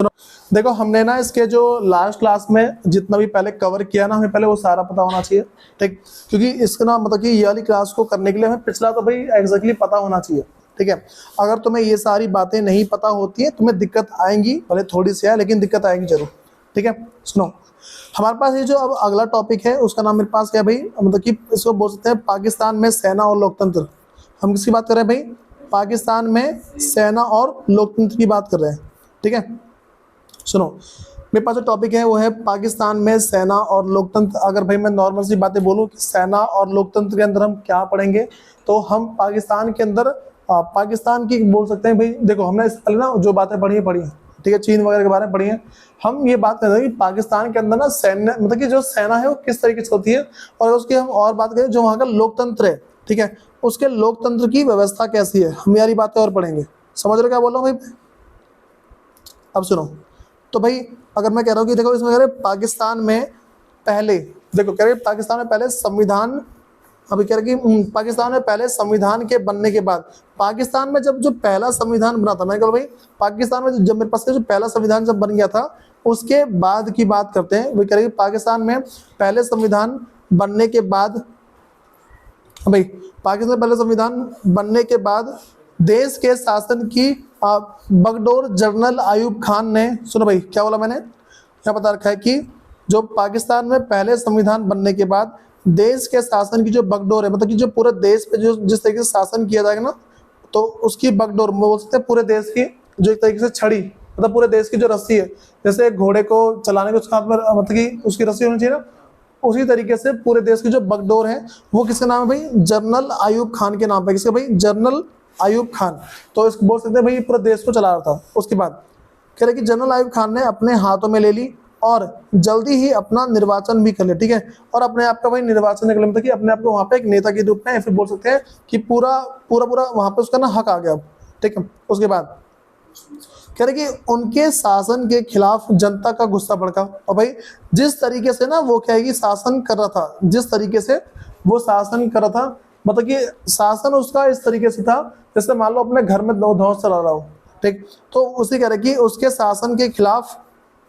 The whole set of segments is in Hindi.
देखो हमने ना इसके जो लास्ट क्लास में जितना भी पहले कवर किया ना, हमें पहले वो सारा पता होना चाहिए, ठीक। क्योंकि इसका ना मतलब कि ये वाली क्लास को करने के लिए हमें पिछला तो भाई एग्जैक्टली पता होना चाहिए, ठीक है। अगर तुम्हें ये सारी बातें नहीं पता होती है तुम्हें दिक्कत आएंगी, भले थोड़ी सी है लेकिन दिक्कत आएंगी जरूर, ठीक है। सुनो, हमारे पास ये जो अब अगला टॉपिक है उसका नाम मेरे पास क्या है भाई, मतलब कि इसको बोल सकते हैं पाकिस्तान में सेना और लोकतंत्र। हम किसकी बात कर रहे हैं भाई? पाकिस्तान में सेना और लोकतंत्र की बात कर रहे हैं, ठीक है। सुनो, मेरे पास जो टॉपिक है वो है पाकिस्तान में सेना और लोकतंत्र। अगर भाई मैं नॉर्मल सी बातें बोलूँ कि सेना और लोकतंत्र के अंदर हम क्या पढ़ेंगे, तो हम पाकिस्तान के अंदर पाकिस्तान की बोल सकते हैं भाई। देखो हमने इससे पहले ना जो बातें पढ़ी है, ठीक है, चीन वगैरह के बारे में पढ़ी है। हम ये बात कर रहे हैं कि पाकिस्तान के अंदर ना सैन्य मतलब कि जो सेना है वो किस तरीके से होती है, और उसकी हम और बात करें जो वहाँ का लोकतंत्र है, ठीक है, उसके लोकतंत्र की व्यवस्था कैसी है, हम यारी बातें और पढ़ेंगे। समझ रहे क्या बोल रहा हूँ भाई? अब सुनो, तो भाई अगर मैं कह रहा हूँ कि देखो इसमें कह रहे पाकिस्तान में पहले, देखो कह रहे पाकिस्तान में पहले संविधान, अभी कह रहे कि पाकिस्तान में पहले संविधान के बनने के बाद, पाकिस्तान में जब जो पहला संविधान बना था, मैं कह भाई पाकिस्तान में जब मेरे पास जो पहला संविधान जब बन गया था उसके बाद की बात करते हैं। वो कह रहे पाकिस्तान में पहले संविधान बनने के बाद, भाई पाकिस्तान में पहले संविधान बनने के बाद देश के शासन की बगडोर जनरल आयूब खान ने, सुनो भाई क्या बोला मैंने, यहाँ बता रखा है कि जो पाकिस्तान में पहले संविधान बनने के बाद देश के शासन की जो बगडोर है, मतलब कि जो पूरे देश पे जो जिस तरीके से शासन किया जाएगा ना, तो उसकी बगडोर बोल सकते हैं पूरे देश की, जो एक तरीके से छड़ी, मतलब पूरे देश की जो रस्सी है, जैसे घोड़े को चलाने के उसके हाथ में मतलब कि उसकी रस्सी होनी चाहिए ना, उसी तरीके से पूरे देश की जो बगडोर है वो किसके नाम है भाई? जनरल आयूब खान के नाम पे। किसके भाई? जनरल आयूब खान। तो इसको बोल सकते हैं भाई पूरे देश को चला रहा था। उसके बाद कह रहे कि जनरल आयूब खान ने अपने हाथों में ले ली और जल्दी ही अपना निर्वाचन भी कर लिया, ठीक है, और अपने आप का भाई निर्वाचन निकले, मतलब कि अपने आप को वहाँ पे एक नेता के रूप में, फिर बोल सकते हैं कि पूरा पूरा पूरा वहाँ पे उसका ना हक आ गया, ठीक है। उसके बाद कह रहे कि उनके शासन के खिलाफ जनता का गुस्सा भड़का, और भाई जिस तरीके से ना वो क्या है कि शासन कर रहा था, जिस तरीके से वो शासन कर रहा था, मतलब कि शासन उसका इस तरीके से था जैसे मान लो अपने घर में धौंस चला रहा हो, ठीक। तो उसी कह रहे कि उसके शासन के खिलाफ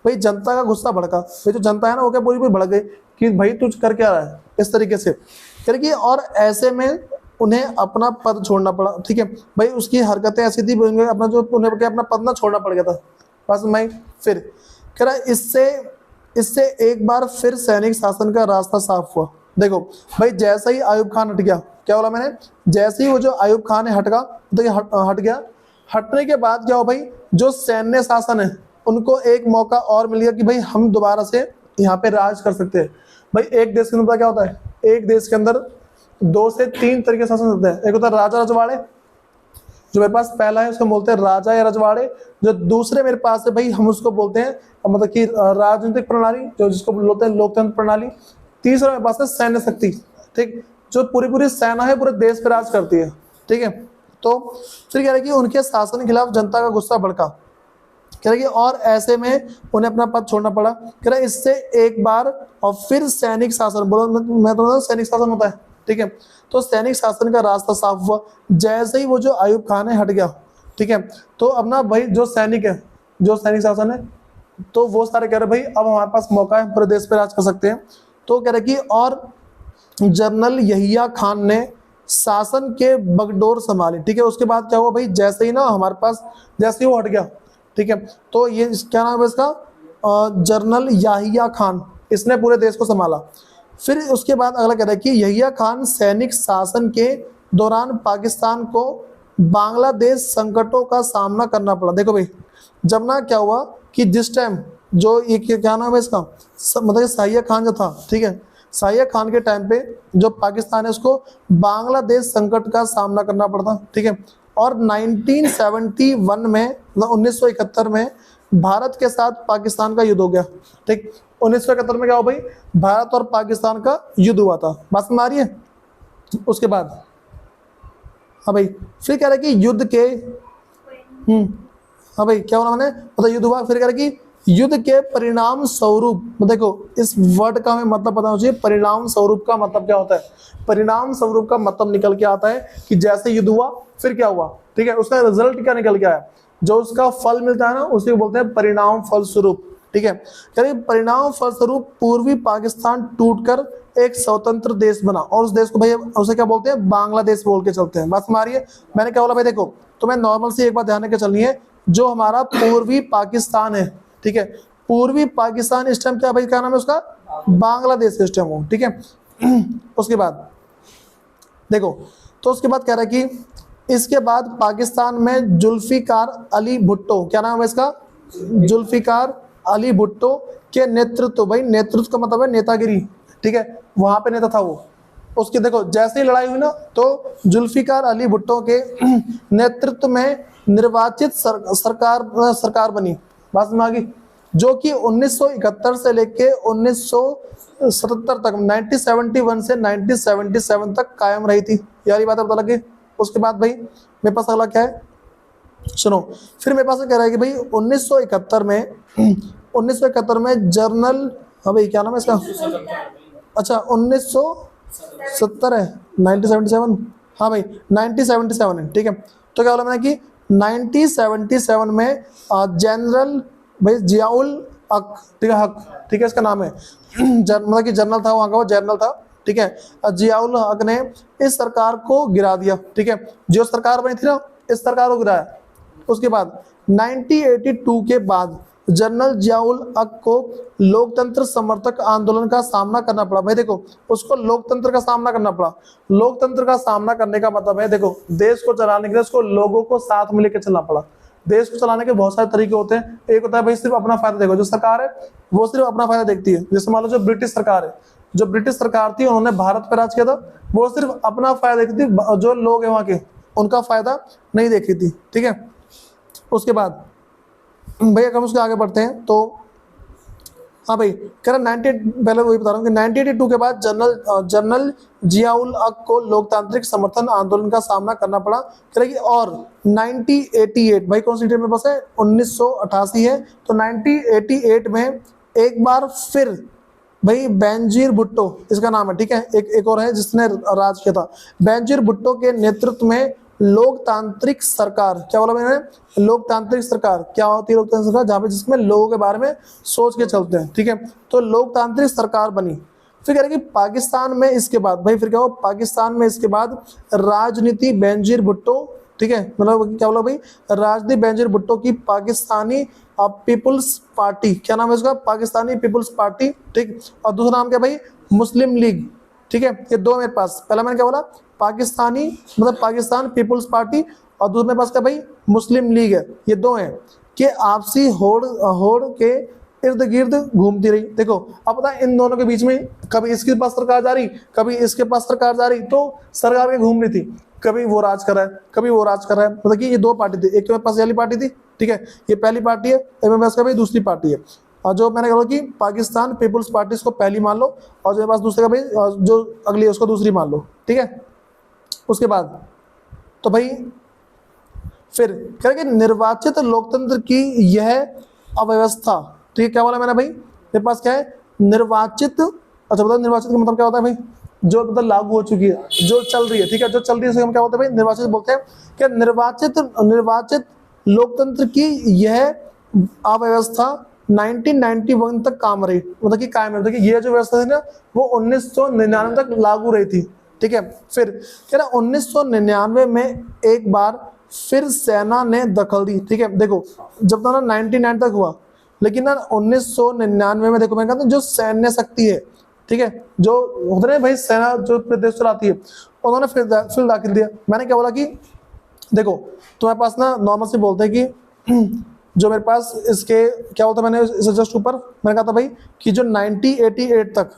भाई जनता का गुस्सा भड़का। भाई जो जनता है ना वो क्या पूरी पूरी भड़क गई कि भाई तू कर क्या रहा है, इस तरीके से कह रहे कि, और ऐसे में उन्हें अपना पद छोड़ना पड़ा, ठीक है। भाई उसकी हरकतें ऐसी थी अपना जो उन्हें अपना पद ना छोड़ना पड़ गया था बस। मैं फिर कह रहा इससे एक बार फिर सैनिक शासन का रास्ता साफ हुआ। देखो भाई जैसे ही आयूब खान हट गया, क्या बोला मैंने, जैसे ही वो जो आयूब खान है हट गया, हटने के बाद क्या हो भाई, जो सैन्य शासन है उनको एक मौका और मिल गया कि भाई हम दोबारा से यहाँ पे राज कर सकते हैं। भाई एक देश के अंदर क्या होता है, एक देश के अंदर 2 से 3 तरीके से शासन होते हैं। एक होता है राजा रजवाड़े, जो मेरे पास पहला है उसको बोलते हैं राजा या रजवाड़े। जो दूसरे मेरे पास है भाई हम उसको बोलते हैं मतलब कि राजनीतिक प्रणाली, जो जिसको बोलते हैं लोकतंत्र प्रणाली। तीसरा मेरे पास है सैन्य शक्ति, ठीक, जो पूरी पूरी सेना है पूरे देश पे राज करती है, ठीक है। तो फिर कह रहे कि उनके शासन के खिलाफ जनता का गुस्सा भड़का, कह रहे कि और ऐसे में उन्हें अपना पद छोड़ना पड़ा। कह रहे इससे एक बार और फिर सैनिक शासन, बोलो मैं तो सैनिक शासन होता है, ठीक है। तो सैनिक शासन का रास्ता साफ हुआ जैसे ही वो जो आयूब खान है हट गया, ठीक है। तो अब ना भाई जो सैनिक है, जो सैनिक शासन है, तो वो सारे कह रहे भाई अब हमारे पास मौका है, पूरे देश पे राज कर सकते हैं। तो कह रहे कि और जनरल यहिया खान ने शासन के बगडोर संभाली, ठीक है। उसके बाद क्या हुआ भाई, जैसे ही ना हमारे पास जैसे ही वो हट गया, ठीक है, तो ये क्या नाम है इसका, जनरल याहिया खान, इसने पूरे देश को संभाला। फिर उसके बाद अगला कह रहा है कि यहिया खान सैनिक शासन के दौरान पाकिस्तान को बांग्लादेश संकटों का सामना करना पड़ा। देखो भाई जब ना क्या हुआ कि जिस टाइम जो ये क्या नाम है इसका, मतलब शाहिया खान जो था, ठीक है, शाहिया खान के टाइम पे जो पाकिस्तान है उसको बांग्लादेश संकट का सामना करना पड़ता, ठीक है। और 1971 में, मतलब 1971 में भारत के साथ पाकिस्तान का युद्ध हो गया, ठीक। 1971 में क्या हुआ भाई, भारत और पाकिस्तान का युद्ध हुआ था, बात समझ आ रही है। उसके बाद हाँ भाई फिर कह रहे कि युद्ध के हाँ भाई क्या बोला मैंने, मतलब युद्ध हुआ। फिर कह रहे कि युद्ध के परिणाम स्वरूप, देखो इस वर्ड का हमें मतलब पता होना चाहिए, परिणाम स्वरूप का मतलब क्या होता है। परिणाम स्वरूप का मतलब निकल के आता है कि जैसे युद्ध हुआ फिर क्या हुआ, ठीक है, उसका रिजल्ट क्या निकल के आया। जो उसका फल मिलता है ना उसे बोलते हैं परिणाम फलस्वरूप। ठीक है, यानी परिणाम फलस्वरूप पूर्वी पाकिस्तान टूटकर एक स्वतंत्र देश बना, और उस देश को भाई उसे क्या बोलते हैं, बांग्लादेश बोल के चलते हैं। बात समझ है? मैंने क्या बोला भाई, देखो तुम्हें नॉर्मल से एक बात ध्यान रखकर चलनी है, जो हमारा पूर्वी पाकिस्तान है, ठीक है, पूर्वी पाकिस्तान इस टाइम क्या भाई, क्या नाम है उसका, बांग्लादेश इस टाइम हो। ठीक है, उसके बाद देखो, तो उसके बाद कह रहा है कि इसके बाद पाकिस्तान में जुल्फिकार अली भुट्टो, क्या नाम है इसका, जुल्फिकार अली भुट्टो के नेतृत्व, भाई नेतृत्व का मतलब है नेतागिरी, ठीक है, वहां पे नेता था वो। उसकी देखो जैसे ही लड़ाई हुई ना, तो जुल्फिकार अली भुट्टो के नेतृत्व में निर्वाचित सरकार बनी। बात समझ आ गई? जो कि 1971 से लेके 1977 तक, 1971 से 1977 तक कायम रही थी। यार ये बात पता लगी? उसके बाद भाई मेरे पास अगला क्या है, सुनो, फिर मेरे पास कह रहा है कि भाई 1971 में जर्नल, हाँ भाई क्या नाम है इसका, अच्छा 1970 है, 1977, हाँ भाई 1977 है। ठीक है, तो क्या बोला मैंने कि 1977 में जनरल भाई जियाउल हक, ठीक है, हक, ठीक है, इसका नाम है, मतलब कि जनरल था वहाँ का, वो जनरल था। ठीक है, जियाउल हक ने इस सरकार को गिरा दिया। ठीक है, जो सरकार बनी थी ना, इस सरकार को गिराया। उसके बाद 1982 के बाद जनरल जियाउल हक को लोकतंत्र समर्थक आंदोलन का सामना करना पड़ा। भाई देखो, उसको लोकतंत्र का सामना करना पड़ा। लोकतंत्र का सामना करने का मतलब है, देखो देश को चलाने के लिए उसको लोगों को साथ में लेकर चलना पड़ा। देश को चलाने के बहुत सारे तरीके होते हैं। एक होता है भाई सिर्फ अपना फायदा, देखो जो सरकार है वो सिर्फ अपना फायदा देखती है। जैसे मान लो जो ब्रिटिश सरकार है, जो ब्रिटिश सरकार थी उन्होंने भारत पर राज किया था, वो सिर्फ अपना फायदा देखती थी, जो लोग हैं वहाँ के उनका फायदा नहीं देखी थी। ठीक है, उसके बाद भैया हम उसके आगे बढ़ते हैं, तो हाँ भाई कह रहा 90, पहले वही बता रहा हूँ कि 1982 के बाद जनरल जियाउल हक को लोकतांत्रिक समर्थन आंदोलन का सामना करना पड़ा। कह रहा कि और 1988, भाई कौन सी डेट में बस है, 1988 है, तो 1988 में एक बार फिर भाई बेनजीर भुट्टो, इसका नाम है, ठीक है, एक और है जिसने राज किया था, बेनजीर भुट्टो के नेतृत्व में लोकतांत्रिक सरकार, क्या बोला मैंने, लोकतांत्रिक सरकार, क्या होती है लोकतांत्रिक सरकार, जहां पे जिसमें लोगों के बारे में सोच के चलते हैं। ठीक है, तो लोकतांत्रिक सरकार बनी। फिर कह रहे कि पाकिस्तान में इसके बाद भाई फिर क्या हो, पाकिस्तान में इसके बाद राजनीति बेनजीर भुट्टो, ठीक है, मतलब क्या बोला भाई, राजनीति बेनजीर भुट्टो की पाकिस्तानी पीपुल्स पार्टी, क्या नाम है उसका, पाकिस्तानी पीपुल्स पार्टी, ठीक, और दूसरा नाम क्या भाई, मुस्लिम लीग। ठीक है, ये दो मेरे पास, पहला मैंने क्या बोला, पाकिस्तानी मतलब पाकिस्तान पीपुल्स पार्टी, और दूसरे मेरे पास क्या भाई, मुस्लिम लीग है। ये दो हैं कि आपसी होड़ के इर्द गिर्द घूमती रही। देखो अब पता है इन दोनों के बीच में कभी इसके पास सरकार जा रही, कभी इसके पास सरकार जा रही, तो सरकार के घूम रही थी, कभी वो राज कर रहा है, कभी वो राज कर रहा है। मतलब कि ये दो पार्टी थी, एक तो मेरे पास वाली पार्टी थी, ठीक है, ये पहली पार्टी है, मेरे पास भाई दूसरी पार्टी है। और जो मैंने कहा कि पाकिस्तान पीपुल्स पार्टी को पहली मान लो, और जो मेरे पास दूसरे का भाई जो अगली है उसको दूसरी मान लो। ठीक है, उसके बाद तो भाई फिर कह रहे कि निर्वाचित लोकतंत्र की यह अव्यवस्था, ठीक है, क्या बोला मैंने भाई, मेरे पास क्या है, निर्वाचित, अच्छा बताओ निर्वाचित का मतलब क्या होता है भाई, जो मतलब लागू हो चुकी है, जो चल रही है। ठीक है, जो चल रही है उसे हम क्या बोलते हैं भाई, निर्वाचित बोलते हैं। क्या निर्वाचित लोकतंत्र की यह अव्यवस्था 1991 तक काम रही, मतलब कि कायम है, मतलब कि ये जो व्यवस्था थी ना वो 1999 तक लागू रही थी। ठीक है, फिर कह रहा 1999 में एक बार फिर सेना ने दखल दी। ठीक है, देखो जब तक ना 99 तक हुआ, लेकिन ना 1999 में देखो मैं कहता हूँ जो सैन्य शक्ति है, ठीक है, जो होते हैं भाई सेना जो प्रदेश चलाती है, उन्होंने फिर दाखिल दिया। मैंने क्या बोला कि देखो तुम्हारे पास ना नॉर्मल से बोलते हैं कि जो मेरे पास इसके क्या होता है, मैंने इसे जस्ट ऊपर मैंने कहा था भाई कि जो 1988 तक,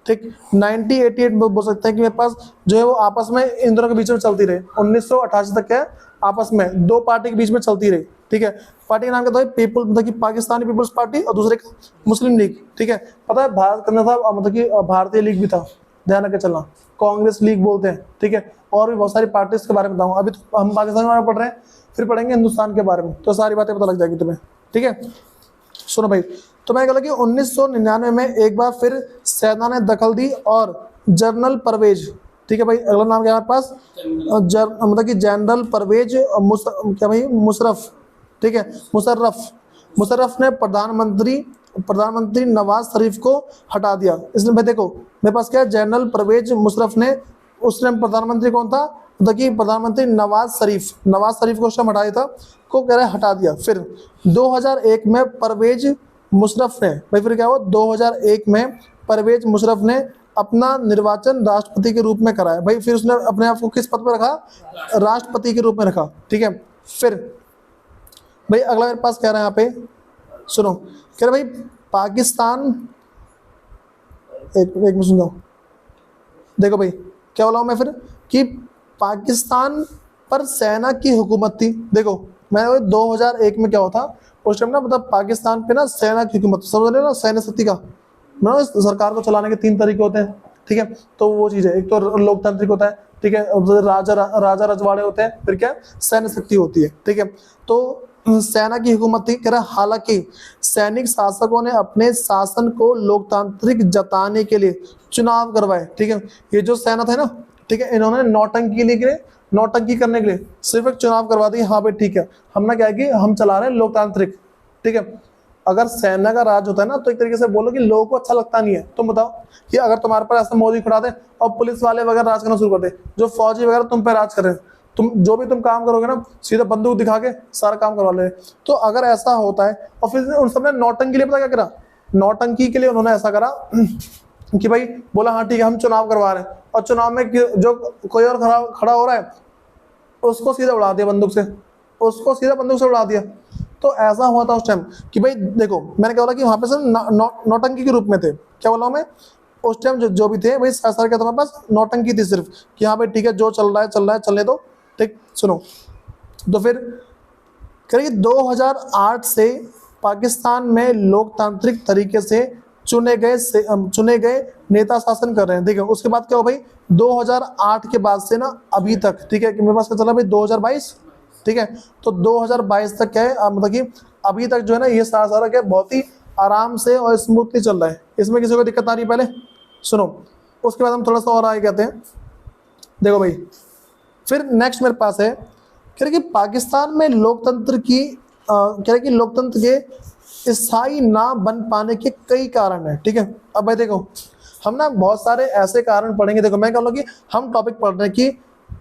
ठीक 1988 बोल सकते हैं कि मेरे पास जो है वो आपस में इन दोनों के बीच में चलती रही। 1988 तक क्या है, आपस में दो पार्टी के बीच में चलती रही। ठीक है, पार्टी का नाम क्या था, पीपुल मतलब कि पाकिस्तानी पीपुल्स पार्टी, और दूसरे का मुस्लिम लीग। ठीक है, पता है भारत करना था, मतलब कि भारतीय लीग भी था, ध्यान रख के चलना, कांग्रेस लीग बोलते हैं। ठीक है, और भी बहुत सारी पार्टीज के बारे में बताऊंगा। अभी तो हम पाकिस्तान के बारे में पढ़ रहे हैं, फिर पढ़ेंगे हिंदुस्तान के बारे में, तो सारी बातें पता लग जाएगी तुम्हें। ठीक है, सुनो भाई, तो मैंने कहा कि 1999 में एक बार फिर सेना ने दखल दी और जनरल परवेज, ठीक है भाई, अगला नाम क्या है हमारे पास, मतलब कि जनरल परवेज क्या भाई मुशर्रफ, ठीक है। मुशर्रफ ने प्रधानमंत्री नवाज शरीफ को हटा दिया। इसलिए भाई देखो मेरे पास क्या है, जनरल परवेज मुशर्रफ ने, उस टाइम प्रधानमंत्री कौन था, देखिए प्रधानमंत्री नवाज शरीफ को उस टाइम हटा दिया था, को कह रहे हटा दिया। फिर 2001 में परवेज मुशर्रफ ने, भाई फिर क्या हुआ, 2001 में परवेज मुशर्रफ ने अपना निर्वाचन राष्ट्रपति के रूप में कराया। भाई फिर उसने अपने आप को किस पद पर रखा, राष्ट्रपति के रूप में रखा, ठीक है। फिर भाई अगला मेरे पास कह रहा है यहाँ पे, सुनो, कह रहे भाई पाकिस्तान, एक मिनट सुन जाओ, देखो भाई क्या बोला हूँ मैं फिर, कि पाकिस्तान पर सेना की हुकूमत थी। देखो मैं 2001 में क्या हुआ था उस टाइम ना, मतलब पाकिस्तान पे ना सेना की हुकूमत, समझ रहे हो ना, सैन्य शक्ति का ना, सरकार को चलाने के 3 तरीके होते हैं, ठीक है। तो वो चीज़ है, एक तो लोकतांत्रिक होता है, ठीक है, राजा रजवाड़े होते हैं, फिर क्या सैन्य शक्ति होती है, ठीक है। तो सेना की हुकूमत थी, कह रहा हालांकि सैनिक शासकों ने अपने शासन को लोकतांत्रिक जताने के लिए चुनाव करवाए, ठीक है। ये जो सेना थे ना, ठीक है, इन्होंने नौटंकी करने के लिए सिर्फ एक चुनाव करवा दी, हाँ भाई ठीक है, हम ना क्या है कि हम चला रहे हैं लोकतांत्रिक, ठीक है। अगर सेना का राज होता है ना, तो एक तरीके से बोलो कि लोगों को अच्छा लगता नहीं है। तुम बताओ कि अगर तुम्हारे पर ऐसा मोदी खड़ा दे और पुलिस वाले वगैरह राज करना शुरू कर दे, जो फौजी वगैरह तुम पे राज कर रहे हैं, तुम जो भी तुम काम करोगे ना, सीधा बंदूक दिखा के सारा काम करवा ले। तो अगर ऐसा होता है, और फिर उन सबने नौटंकी के लिए पता क्या करा, नौटंकी के लिए उन्होंने ऐसा करा कि भाई बोला हाँ ठीक है हम चुनाव करवा रहे हैं, और चुनाव में जो कोई और खड़ा हो रहा है उसको सीधा उड़ा दिया बंदूक से, उड़ा दिया। तो ऐसा हुआ था उस टाइम कि भाई देखो मैंने क्या बोला कि वहाँ पे सब नौटंकी के रूप में थे। क्या बोला मैं, उस टाइम जो भी थे भाई सर के तुम्हारे पास नौटंकी थी सिर्फ, कि हाँ भाई ठीक है जो चल रहा है चलने दो, ठीक। सुनो, तो फिर करीब 2008 से पाकिस्तान में लोकतांत्रिक तरीके से चुने गए नेता शासन कर रहे हैं, ठीक है। उसके बाद क्या हो भाई, 2008 के बाद से ना अभी तक, ठीक है, कि मेरे पास क्या चला भाई 2022, ठीक है। तो 2022 तक क्या है, मतलब कि अभी तक जो है ना ये सारा क्या बहुत ही आराम से और स्मूथली चल रहा है, इसमें किसी को दिक्कत आ रही है पहले, सुनो। उसके बाद हम थोड़ा सा और आगे कहते हैं, देखो भाई फिर नेक्स्ट मेरे पास है, कह रहे कि पाकिस्तान में लोकतंत्र के स्थायी ना बन पाने के कई कारण हैं, ठीक है। अब भाई देखो हम ना बहुत सारे ऐसे कारण पढ़ेंगे। देखो मैं कह लूँ कि हम टॉपिक पढ़ रहे हैं कि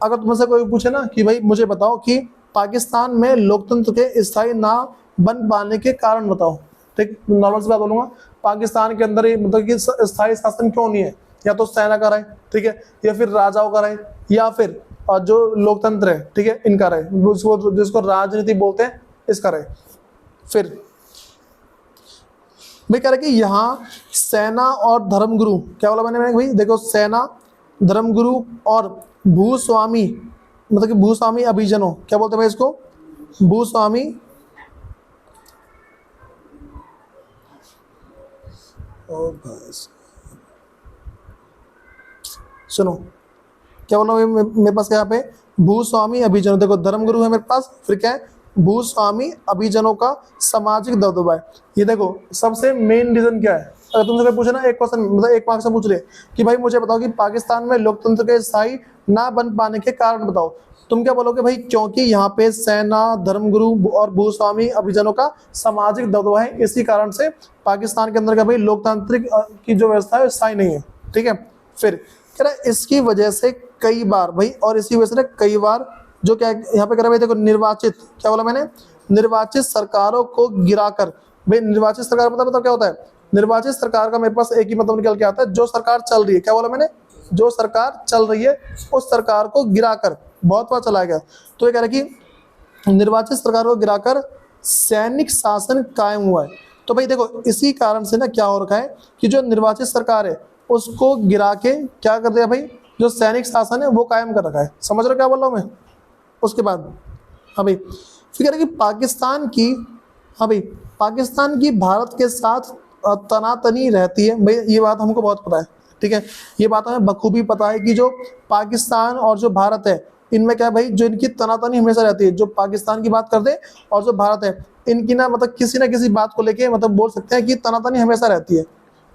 अगर तुमसे कोई पूछे ना कि भाई मुझे बताओ कि पाकिस्तान में लोकतंत्र के स्थायी ना बन पाने के कारण बताओ, ठीक। नॉर्मल सी बात बोलूँगा, पाकिस्तान के अंदर ही मतलब कि स्थायी शासन क्यों नहीं है, या तो सेना का रहे, ठीक है, या फिर राजाओं का रहे, या फिर जो लोकतंत्र है, ठीक है, इनका रहे, जिसको राजनीति बोलते हैं, इसका रहे। फिर मैं कह रहा कि यहाँ सेना और धर्मगुरु, क्या बोला मैंने भाई, देखो सेना, धर्मगुरु और भूस्वामी, मतलब कि भूस्वामी अभिजनों, क्या बोलते हैं भाई इसको, भूस्वामी सुनो क्या बोला मेरे पास यहाँ पे, भूस्वामी अभिजनों। देखो धर्मगुरु है मेरे पास, फिर क्या है, भूस्वामी अभिजनों का सामाजिक दबदबा है। ये देखो सबसे मेन रीजन क्या है, अगर तुमसे कोई पूछे ना एक क्वेश्चन, मतलब एक मार्क्स से पूछ ले कि भाई मुझे बताओ कि पाकिस्तान में लोकतंत्र के स्थायी ना बन पाने के कारण बताओ, तुम क्या बोलोगे भाई, क्योंकि यहाँ पे सेना, धर्मगुरु और भूस्वामी अभिजनों का सामाजिक दबदबा है, इसी कारण से पाकिस्तान के अंदर का भाई लोकतांत्रिक की जो व्यवस्था है स्थायी नहीं है, ठीक है। फिर कह रहा इसकी वजह से कई बार भाई, और इसी वजह से कई बार जो क्या यहाँ पे कह रहा भाई, देखो निर्वाचित, क्या बोला मैंने, निर्वाचित सरकारों को गिराकर, भाई निर्वाचित सरकार मतलब क्या होता है, निर्वाचित सरकार का मेरे पास एक ही मतलब निकल के आता है, जो सरकार चल रही है, क्या बोला मैंने, जो सरकार चल रही है उस सरकार को गिराकर, बहुत बार चलाया गया। तो ये कह रहा है कि निर्वाचित सरकार को गिराकर सैनिक शासन कायम हुआ है। तो भाई देखो इसी कारण से ना क्या हो रखा है कि जो निर्वाचित सरकार है उसको गिरा के क्या कर दिया भाई, जो सैनिक शासन है वो कायम कर रखा है। समझ रहे हो क्या बोल रहा हूँ मैं। उसके बाद हाँ भाई फिर कह रहे कि पाकिस्तान की भारत के साथ तनातनी रहती है। भाई ये बात हमको बहुत पता है, ठीक है, ये बात हमें बखूबी पता है कि जो पाकिस्तान और जो भारत है इनमें क्या है भाई, जो इनकी तनातनी हमेशा रहती है। जो पाकिस्तान की बात कर दे और जो भारत है इनकी ना मतलब किसी ना किसी बात को लेके मतलब बोल सकते हैं कि तनातनी हमेशा रहती है।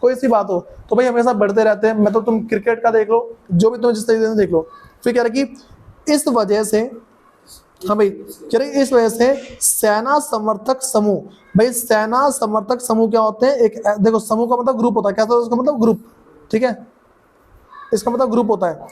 कोई सी बात हो तो भाई हमेशा बढ़ते रहते हैं। मतलब तुम क्रिकेट का देख लो, जो भी तुम जिस तरीके से देख लो। फिर कह रहे कि इस वजह से हाँ भाई, कह रहे इस वजह से सेना समर्थक समूह, भाई सेना समर्थक समूह क्या होते हैं, एक देखो समूह का मतलब ग्रुप होता है, क्या होता है उसका मतलब ग्रुप, ठीक है, इसका मतलब ग्रुप होता है,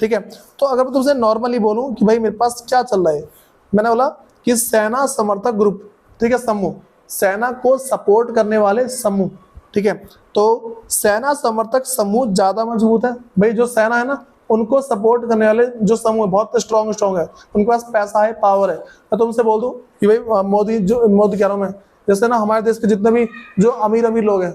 ठीक है। तो अगर मैं तुमसे नॉर्मली बोलूं कि भाई मेरे पास क्या चल रहा है, मैंने बोला कि सेना समर्थक ग्रुप, ठीक है, समूह, सेना को सपोर्ट करने वाले समूह, ठीक है। तो सेना समर्थक समूह ज्यादा मजबूत है, भाई जो सेना है ना उनको सपोर्ट करने वाले जो समूह है बहुत स्ट्रॉन्ग है, उनके पास पैसा है, पावर है। मैं तुमसे बोल दूं कि भाई मोदी कह रहा हूं मैं, जैसे ना हमारे देश के जितने भी जो अमीर अमीर लोग हैं,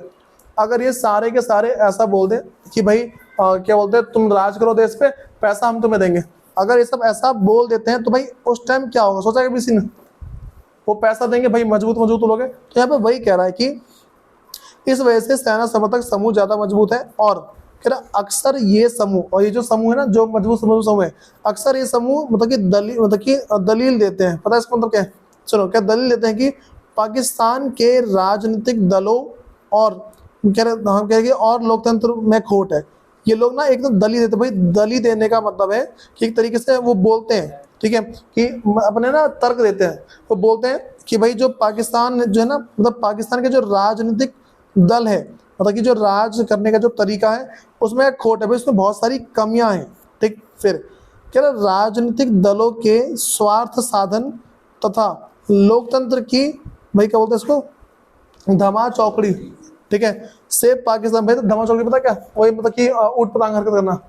अगर ये सारे के सारे ऐसा बोल दें कि भाई क्या बोलते हैं, तुम राज करो देश पे, पैसा हम तुम्हें देंगे, अगर ये सब ऐसा बोल देते हैं तो भाई उस टाइम क्या होगा, सोचा कभी किसी ने? वो पैसा देंगे भाई, मजबूत मजबूत लोग हैं। तो यहाँ पे वही कह रहा है कि इस वजह से सेना समर्थक समूह ज्यादा मजबूत है, और कह रहा अक्सर ये समूह, और ये जो समूह है ना जो मजबूत समूह है, अक्सर ये समूह मतलब कि दलील देते हैं, पता है इसका मतलब क्या है? चलो, क्या दलील देते हैं कि पाकिस्तान के राजनीतिक दलों और कह रहे कि और लोकतंत्र में खोट है। ये लोग ना एकदम दली देते, भाई दली देने का मतलब है कि एक तरीके से वो बोलते हैं, ठीक है, कि अपने ना तर्क देते हैं, वो बोलते हैं कि भाई जो पाकिस्तान जो है ना, मतलब पाकिस्तान के जो राजनीतिक दल है, मतलब कि जो राज करने का जो तरीका है उसमें खोट है भाई, उसमें बहुत सारी कमियां हैं, ठीक। फिर क्या राजनीतिक दलों के स्वार्थ साधन तथा लोकतंत्र की, भाई क्या बोलते हैं इसको, धमा चौकड़ी, ठीक है, से पाकिस्तान, भाई तो धमा चौकड़ी पता क्या, वही मतलब कि ऊट पटांग हरकत करना।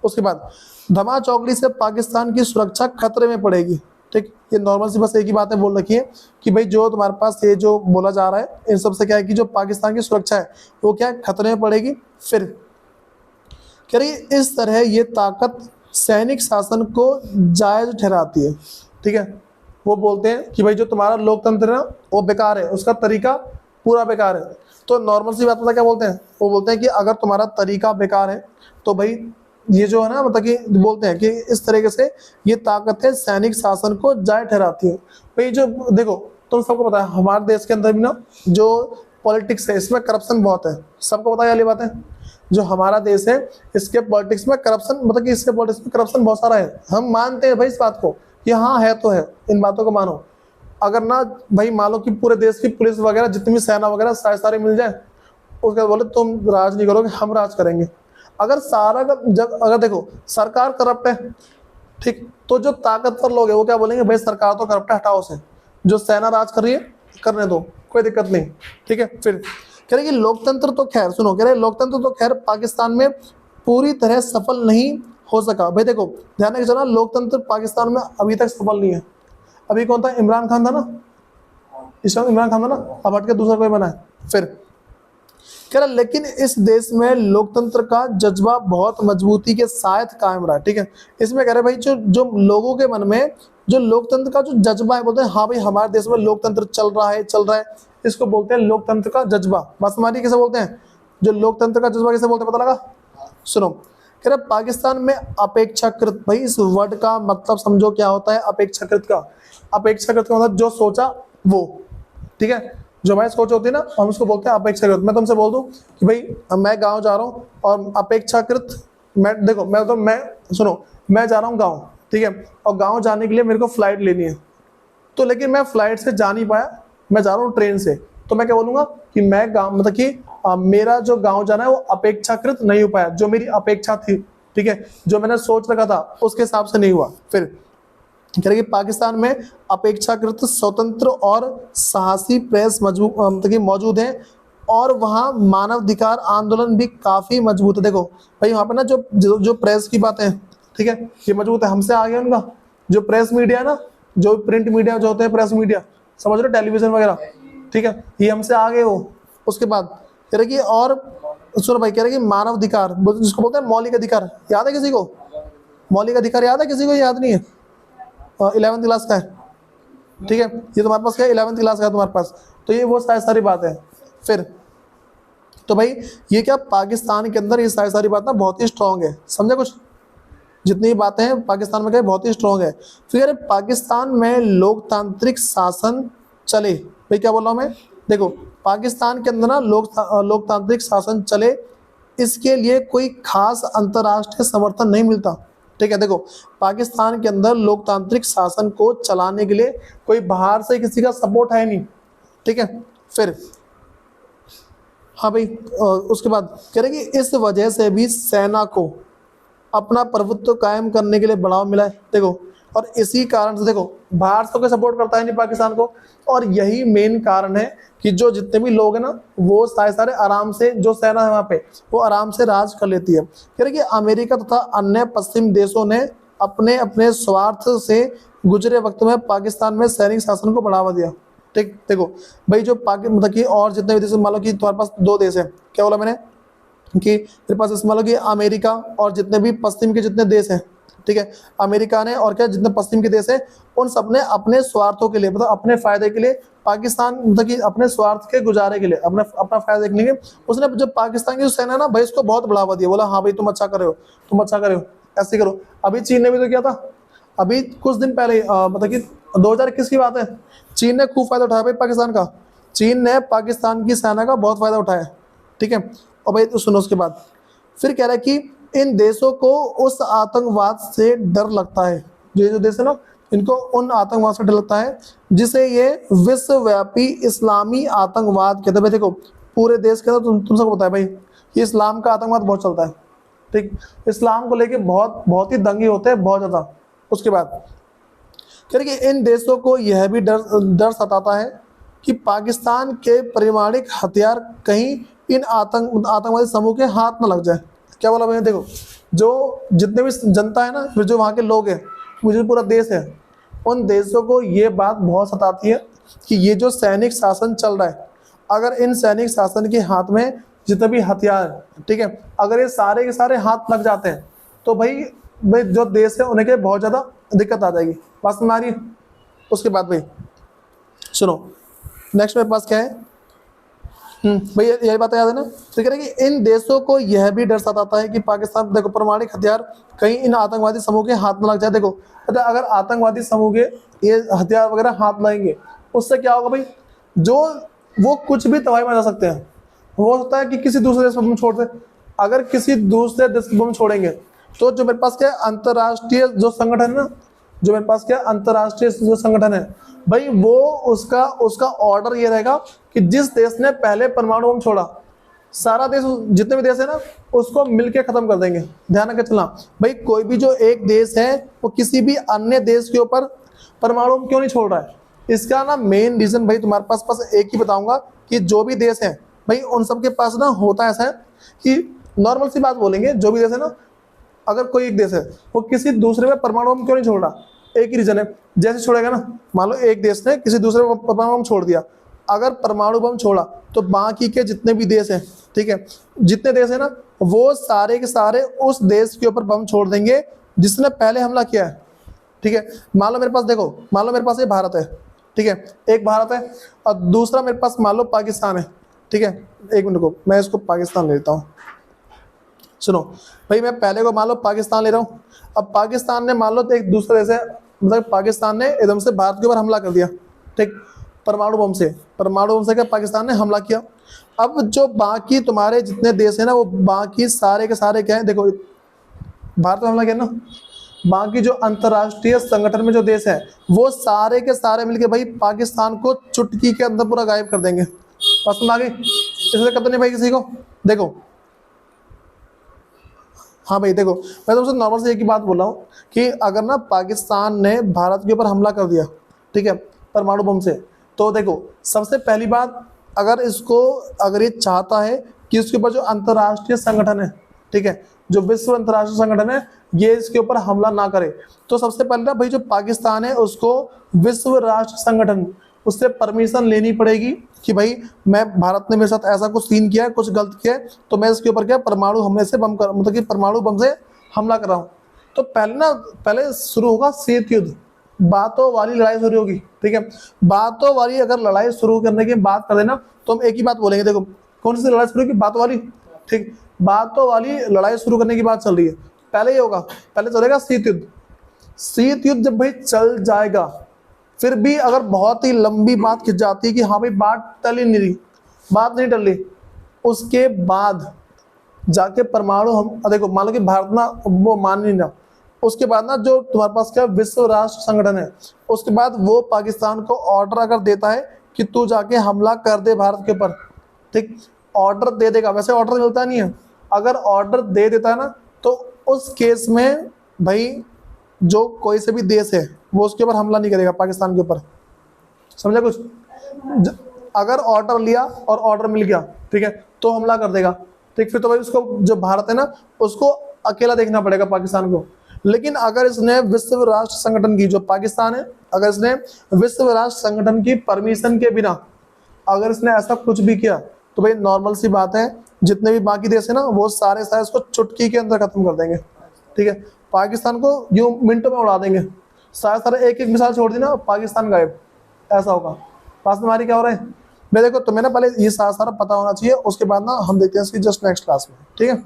उसके बाद धमा चौकड़ी से पाकिस्तान की सुरक्षा खतरे में पड़ेगी, ठीक। ये नॉर्मल सी बस एक ही बात है बोल रखी है कि भाई जो तुम्हारे पास ये जो बोला जा रहा है इन सब से क्या है कि जो पाकिस्तान की सुरक्षा है वो क्या है, खतरे में पड़ेगी। फिर कह रही इस तरह ये ताकत सैनिक शासन को जायज ठहराती है, ठीक है। वो बोलते हैं कि भाई जो तुम्हारा लोकतंत्र है वो बेकार है, उसका तरीका पूरा बेकार है। तो नॉर्मल सी बात पता क्या बोलते हैं, वो बोलते हैं कि अगर तुम्हारा तरीका बेकार है तो भाई ये जो है ना, मतलब कि बोलते हैं कि इस तरीके से ये ताकत है सैनिक शासन को जायज ठहराती है। भाई जो देखो, तुम सबको पता है हमारे देश के अंदर भी ना जो पॉलिटिक्स है इसमें करप्शन बहुत है, सबको पता है वाली बात है। जो हमारा देश है इसके पॉलिटिक्स में करप्शन, मतलब कि इसके पॉलिटिक्स में करप्शन बहुत सारा है, हम मानते हैं भाई इस बात को कि हाँ है तो है, इन बातों को मानो। अगर ना भाई मान लो कि पूरे देश की पुलिस वगैरह जितनी भी सेना वगैरह सारे मिल जाए, उसके बाद बोले तुम राज नहीं करोगे हम राज करेंगे, अगर सारा का जब अगर देखो सरकार करप्ट है, ठीक, तो जो ताकतवर लोग है वो क्या बोलेंगे, भाई सरकार तो करप्ट है हटाओ से, जो सेना राज कर रही है करने दो, कोई दिक्कत नहीं, ठीक है। फिर कह रहे कि लोकतंत्र तो खैर सुनो, कह रहे लोकतंत्र तो खैर पाकिस्तान में पूरी तरह सफल नहीं हो सका। भाई देखो ध्यान रखना, लोकतंत्र पाकिस्तान में अभी तक सफल नहीं है। अभी कौन था, इमरान खान था ना, इस वक्त इमरान खान था ना, अब हट के दूसरा कोई बना है। फिर कह रहा लेकिन इस देश में लोकतंत्र का जज्बा बहुत मजबूती के साथ कायम रहा, ठीक है। इसमें कह रहे भाई जो जो लोगों के मन में जो लोकतंत्र का जो जज्बा है, बोलते हैं हाँ भाई हमारे देश में लोकतंत्र चल रहा है, इसको बोलते हैं लोकतंत्र का जज्बा। बस हमारी कैसे बोलते हैं, जो लोकतंत्र का जज्बा कैसे बोलते हैं पता लगा? सुनो, कह रहे पाकिस्तान में अपेक्षाकृत, भाई इस वर्ड का मतलब समझो क्या होता है अपेक्षाकृत का। अपेक्षाकृत का मतलब जो सोचा वो, ठीक है, जो हमारी सोच होती है ना हम उसको बोलते हैं अपेक्षाकृत। मैं तुमसे बोल दूं कि भाई मैं गांव जा रहा हूँ और अपेक्षाकृत, मैं देखो मैं सुनो, मैं जा रहा हूँ गांव, ठीक है, और गांव जाने के लिए मेरे को फ्लाइट लेनी है, तो लेकिन मैं फ्लाइट से जा नहीं पाया, मैं जा रहा हूँ ट्रेन से, तो मैं क्या बोलूंगा कि मैं गाँव, मतलब कि मेरा जो गाँव जाना है वो अपेक्षाकृत नहीं हो पाया, जो मेरी अपेक्षा थी, ठीक है, जो मैंने सोच रखा था उसके हिसाब से नहीं हुआ। फिर कह रहे कि पाकिस्तान में अपेक्षाकृत स्वतंत्र और साहसी प्रेस मौजूद है, और वहाँ मानवाधिकार आंदोलन भी काफी मजबूत है। देखो भाई वहाँ पे ना जो प्रेस की बातें हैं, ठीक है, ये मजबूत है, हमसे आगे उनका जो प्रेस मीडिया है ना, जो प्रिंट मीडिया जो होते हैं प्रेस मीडिया, समझ रहे टेलीविजन वगैरह, ठीक है, ये हमसे आगे हो। उसके बाद कह रहे कि और सुनो भाई, कह रहे कि मानवाधिकार जिसको बोलते हैं मौलिक अधिकार, याद है किसी को? मौलिक अधिकार याद है किसी को? याद नहीं है? 11वीं क्लास का है, ठीक है, ये तुम्हारे पास क्या है 11वीं क्लास का है तुम्हारे पास, तो ये वो सारी बात है। फिर तो भाई ये क्या पाकिस्तान के अंदर ये सारी बात ना बहुत ही स्ट्रांग है, समझे कुछ? जितनी बातें हैं पाकिस्तान में क्या बहुत ही स्ट्रांग है। फिर पाकिस्तान में लोकतांत्रिक शासन चले, भाई क्या बोल रहा हूँ मैं, देखो पाकिस्तान के अंदर ना लोकतांत्रिक शासन चले, इसके लिए कोई खास अंतर्राष्ट्रीय समर्थन नहीं मिलता, ठीक है। देखो पाकिस्तान के अंदर लोकतांत्रिक शासन को चलाने के लिए कोई बाहर से किसी का सपोर्ट है नहीं, ठीक है। फिर हाँ भाई, उसके बाद कह रहे कि इस वजह से भी सेना को अपना प्रभुत्व कायम करने के लिए बढ़ावा मिला है। देखो और इसी कारण से देखो बाहर से कोई सपोर्ट करता है नहीं पाकिस्तान को, और यही मेन कारण है कि जो जितने भी लोग हैं ना वो सारे आराम से, जो सेना है वहाँ पे वो आराम से राज कर लेती है। कह रहे कि अमेरिका तथा अन्य पश्चिम देशों ने अपने अपने स्वार्थ से गुजरे वक्त में पाकिस्तान में सैनिक शासन को बढ़ावा दिया। ठीक, देखो भाई जो मतलब कि और जितने भी देश, मान लो कि तुम्हारे पास दो देश है, क्या बोला मैंने कि मेरे पास मान लो कि अमेरिका और जितने भी पश्चिम के जितने देश हैं, ठीक है, अमेरिका ने और क्या जितने पश्चिम के देश हैं उन सब ने अपने स्वार्थों के लिए, मतलब अपने फायदे के लिए पाकिस्तान, मतलब कि अपने स्वार्थ के गुजारे के लिए, अपना फायदा देखने के लिए उसने जब पाकिस्तान की जो सेना है ना भाई उसको बहुत बढ़ावा दिया, बोला हाँ भाई तुम अच्छा कर रहे हो, तुम अच्छा कर रहे हो, ऐसे करो। अभी चीन ने भी तो किया था, अभी कुछ दिन पहले मतलब कि 2021 की बात है, चीन ने खूब फायदा उठाया भाई पाकिस्तान का, चीन ने पाकिस्तान की सेना का बहुत फायदा उठाया, ठीक है। और भाई तो सुनो उसके बाद फिर कह रहा है कि इन देशों को उस आतंकवाद से डर लगता है, ये जो देश है ना इनको उन आतंकवाद से डर लगता है जिसे ये विश्वव्यापी इस्लामी आतंकवाद कहते हैं। देखो पूरे देश के अंदर तुम सबको पता है भाई ये इस्लाम का आतंकवाद बहुत चलता है, ठीक, इस्लाम को लेके बहुत ही दंगे होते हैं, बहुत ज़्यादा। उसके बाद कह रहे कि इन देशों को यह भी डर सताता है कि पाकिस्तान के परमाणु हथियार कहीं इन आतंकवादी समूह के हाथ न लग जाए। क्या बोला मैंने, देखो जो जितने भी जनता है ना, फिर जो वहाँ के लोग हैं, मुझे पूरा देश है, उन देशों को ये बात बहुत सताती है कि ये जो सैनिक शासन चल रहा है, अगर इन सैनिक शासन के हाथ में जितने भी हथियार, ठीक है, अगर ये सारे के सारे हाथ लग जाते हैं तो भाई जो देश है उन्हें के बहुत ज़्यादा दिक्कत आ जाएगी। बात समझ आ रही है? उसके बाद भाई सुनो नेक्स्ट मेरे पास क्या है, भाई यही बात याद है ना। तो कह रहे हैं कि इन देशों को यह भी डर सताता है कि पाकिस्तान देखो परमाणु हथियार कहीं इन आतंकवादी समूह के हाथ न लग जाए। देखो अगर आतंकवादी समूह के ये हथियार वगैरह हाथ लगेंगे उससे क्या होगा भाई, जो वो कुछ भी तबाही मचा सकते हैं। हो सकता है कि किसी दूसरे देश पर बम छोड़ दे, अगर किसी दूसरे देश पर बम छोड़ेंगे तो जो मेरे पास क्या अंतर्राष्ट्रीय जो संगठन है ना, जो मेरे पास क्या अंतर्राष्ट्रीय जो संगठन है भाई, वो उसका ऑर्डर ये रहेगा कि जिस देश ने पहले परमाणु बम छोड़ा सारा देश, जितने भी देश है ना उसको मिलके खत्म कर देंगे। ध्यान रखकर चलना भाई, कोई भी जो एक देश है वो किसी भी अन्य देश के ऊपर परमाणु बम क्यों नहीं छोड़ रहा है, इसका ना मेन रीजन भाई तुम्हारे पास एक ही बताऊंगा कि जो भी देश है भाई उन सब के पास ना होता ऐसा है कि नॉर्मल सी बात बोलेंगे, जो भी देश है ना, अगर कोई एक देश है वो किसी दूसरे में परमाणु बम क्यों नहीं छोड़ रहा, एक ही रीजन है, जैसे छोड़ेगा ना, मान लो एक देश ने किसी दूसरे में परमाणु बम छोड़ दिया, अगर परमाणु बम छोड़ा तो बाकी के जितने भी देश हैं, ठीक है, जितने देश है ना वो सारे के सारे उस देश के ऊपर बम छोड़ देंगे जिसने पहले हमला किया है, ठीक है। मान लो मेरे पास, देखो मान लो मेरे पास ये भारत है, ठीक है, एक भारत है और दूसरा मेरे पास मान लो पाकिस्तान है, ठीक है। एक मिनट को मैं इसको पाकिस्तान लेता हूँ, सुनो भाई, मैं पहले को मान लो पाकिस्तान ले रहा हूँ, अब पाकिस्तान ने मान लो तो एक दूसरे देश है, मतलब पाकिस्तान ने एकदम से भारत के ऊपर हमला कर दिया, ठीक, परमाणु बम से क्या पाकिस्तान ने हमला किया। अब जो बाकी तुम्हारे जितने देश है ना वो बाकी सारे के सारे क्या है, देखो भारत में हमला किया ना, बाकी जो अंतर्राष्ट्रीय संगठन में जो देश है वो सारे के सारे मिलके भाई पाकिस्तान को चुटकी के अंदर पूरा गायब कर देंगे। पसंद आ गई? इसलिए कहते नहीं भाई किसी को, देखो हाँ भाई देखो मैं तुमसे नॉर्मल से एक ही बात बोल रहा हूँ कि अगर ना पाकिस्तान ने भारत के ऊपर हमला कर दिया, ठीक है, परमाणु बम से, तो देखो सबसे पहली बात, अगर ये चाहता है कि उसके ऊपर जो अंतर्राष्ट्रीय संगठन है, ठीक है, जो विश्व अंतर्राष्ट्रीय संगठन है ये इसके ऊपर हमला ना करे, तो सबसे पहले ना भाई जो पाकिस्तान है उसको विश्व राष्ट्र संगठन उससे परमिशन लेनी पड़ेगी कि भाई मैं, भारत ने मेरे साथ ऐसा कुछ सीन किया है, कुछ गलत किया है, तो मैं इसके ऊपर क्या परमाणु हमले से मतलब कि परमाणु बम से हमला कर रहा हूँ। तो पहले शुरू होगा शीत युद्ध, बातों वाली लड़ाई शुरू होगी, ठीक है। बातों वाली अगर लड़ाई शुरू करने की बात कर देना तो हम एक ही बात बोलेंगे, देखो कौन सी लड़ाई शुरू होगी, बातों वाली, ठीक, बातों वाली लड़ाई शुरू करने की बात चल रही है, पहले ये होगा, पहले चलेगा शीत युद्ध। शीत युद्ध जब भाई चल जाएगा, फिर भी अगर बहुत ही लंबी बात खिंच जाती है कि हाँ भाई बात टल ही नहीं रही, बात नहीं टल रही, उसके बाद जाके परमाणु हम, देखो मान लो कि भारत ना वो मान नहीं रहा, उसके बाद ना जो तुम्हारे पास क्या विश्व राष्ट्र संगठन है, उसके बाद वो पाकिस्तान को ऑर्डर अगर देता है कि तू जाके हमला कर दे भारत के ऊपर, ठीक, ऑर्डर दे देगा, वैसे ऑर्डर मिलता नहीं है, अगर ऑर्डर दे देता है ना तो उस केस में भाई जो कोई से भी देश है वो उसके ऊपर हमला नहीं करेगा पाकिस्तान के ऊपर, समझा कुछ। अगर ऑर्डर लिया और ऑर्डर मिल गया, ठीक है, तो हमला कर देगा, ठीक, फिर तो भाई उसको जो भारत है ना उसको अकेला देखना पड़ेगा पाकिस्तान को। लेकिन अगर इसने विश्व राष्ट्र संगठन की, जो पाकिस्तान है, अगर इसने विश्व राष्ट्र संगठन की परमिशन के बिना अगर इसने ऐसा कुछ भी किया तो भाई नॉर्मल सी बात है, जितने भी बाकी देश है ना वो सारे इसको चुटकी के अंदर खत्म कर देंगे, ठीक है, पाकिस्तान को यूं मिनटों में उड़ा देंगे, सारे एक एक मिसाइल छोड़ दी ना पाकिस्तान गायब, ऐसा होगा। पास हमारी क्या हो रहा है, मैं देखो तुम्हें ना पहले ये सारा पता होना चाहिए, उसके बाद ना हम देखते हैं इसकी जस्ट नेक्स्ट क्लास में, ठीक है।